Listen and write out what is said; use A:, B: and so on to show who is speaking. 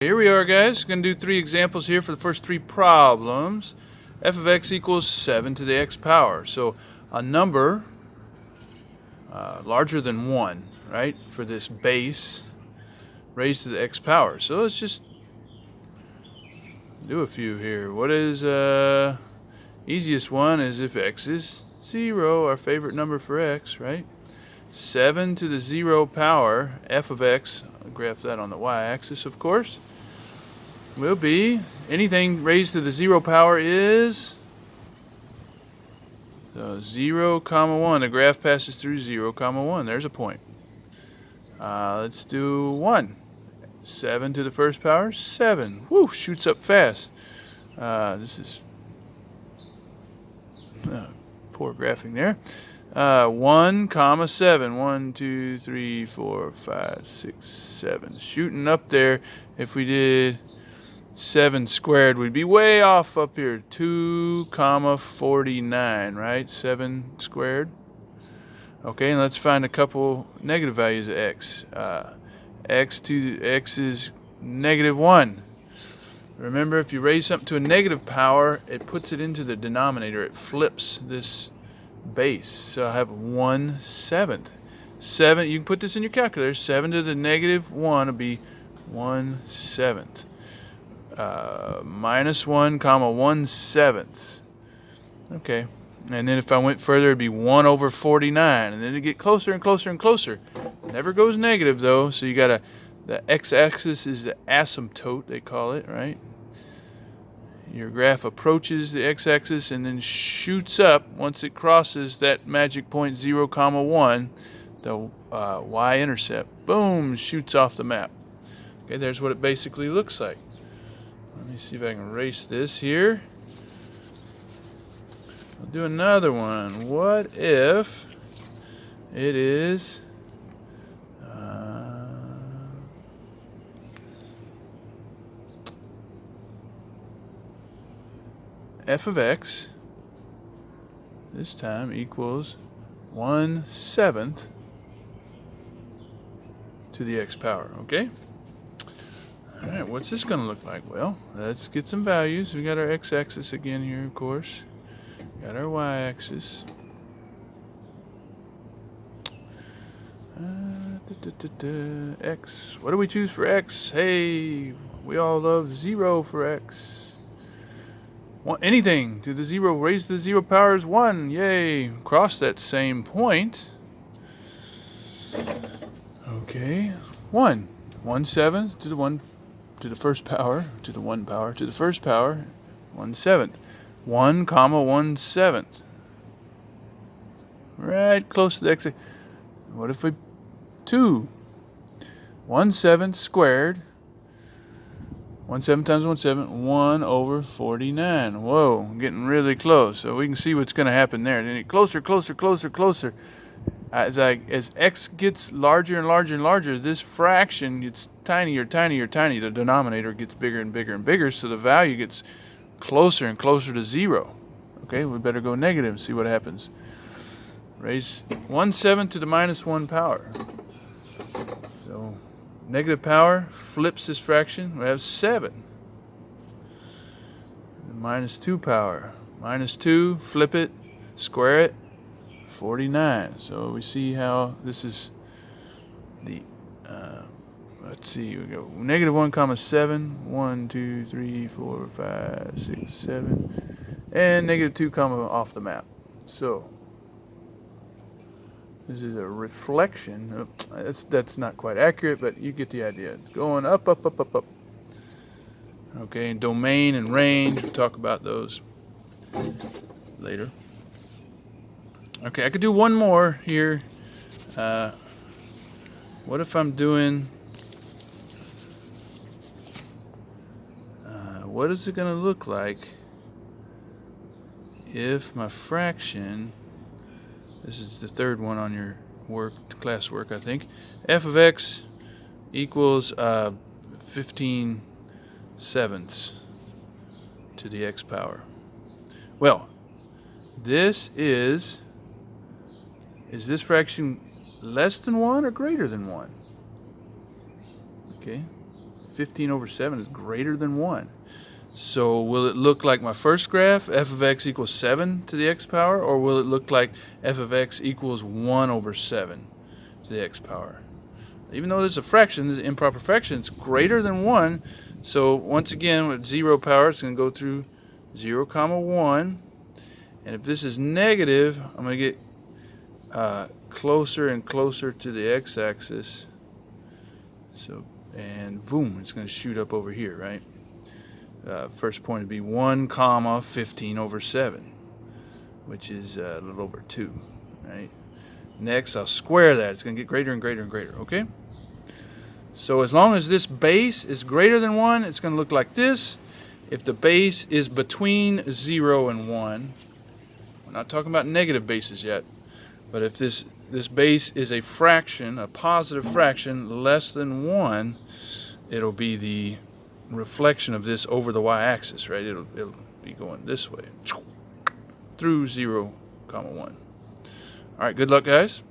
A: Here we are, guys. Going to do 3 examples here for the first 3 problems. F of x equals 7 to the x power. So a number larger than 1, right, for this base raised to the x power. So let's just do a few here. What is easiest one is if x is 0, our favorite number for x, right? 7 to the 0 power, f of x, I'll graph that on the y-axis, of course, will be anything raised to the 0 power is 0, 1. The graph passes through 0, 1. There's a point. Let's do 1. 7 to the first power, 7. Whoo, shoots up fast. This is poor graphing there. 1, 7. 1, 2, 3, 4, 5, 6, 7. Shooting up there. If we did 7 squared, we'd be way off up here. 2, 49, right? 7 squared. Okay, and let's find a couple negative values of x. X is -1. Remember, if you raise something to a negative power, it puts it into the denominator. It flips this base. So I have 1/7. 7, you can put this in your calculator. 7 to the -1 will be 1/7. -1, 1/7. Okay, and then if I went further, it'd be 1/49, and then it'd get closer and closer and closer. Never goes negative though, so you gotta, the x-axis is the asymptote, they call it, right? Your graph approaches the x-axis and then shoots up. Once it crosses that magic point 0, 1, the y-intercept, boom, shoots off the map. Okay, there's what it basically looks like. Let me see if I can erase this here. I'll do another one. What if it is f of x this time equals 1/7 to the x power, okay? All right, what's this going to look like? Well, let's get some values. We got our x-axis again here, of course. Got our y-axis. X. What do we choose for x? Hey, we all love 0 for x. Anything to the 0 raised to the 0 power is 1. Yay. Cross that same point. Okay. 1. 1/7 to the 1 to the first power, to the 1 power, to the first power, 1/7. 1, 1/7. Right close to the x. What if we 2? 1/7 squared. 1/7 times 1/7, 1/49. Whoa, getting really close. So we can see what's going to happen there. Then closer, closer, closer, closer. As x gets larger and larger and larger, this fraction gets tinier, tinier, tiny. The denominator gets bigger and bigger and bigger, so the value gets closer and closer to 0. Okay, we better go negative and see what happens. Raise 1/7 to the -1 power. So negative power flips this fraction. We have 7. -2 power. -2, flip it, square it, 49. So we see how this is the, let's see, we go -1, 7, 1, 2, 3, 4, 5, 6, 7, and -2, off the map. So this is a reflection. That's not quite accurate, but you get the idea. It's going up, up, up, up, up. Okay, and domain and range, we'll talk about those later. Okay, I could do one more here. What if I'm doing, what is it going to look like if my fraction, this is the third one on your class work, I think, f of x equals 15/7 to the x power. Well, this is this fraction less than 1 or greater than 1? Okay, 15 over 7 is greater than 1. So will it look like my first graph, f of x equals 7 to the x power, or will it look like f of x equals 1 over 7 to the x power? Even though this is a fraction, this is an improper fraction, it's greater than 1. So once again, with 0 power, it's going to go through 0, comma 1. And if this is negative, I'm going to get closer and closer to the x-axis. So, and boom, it's going to shoot up over here, right? First point would be 1 comma 15 over 7, which is a little over 2, right? Next, I'll square that. It's going to get greater and greater and greater, okay? So as long as this base is greater than 1, it's going to look like this. If the base is between 0 and 1, we're not talking about negative bases yet, but if this base is a fraction, a positive fraction, less than 1, it'll be the reflection of this over the y-axis, right? It'll be going this way through 0, comma 1. All right, good luck, guys.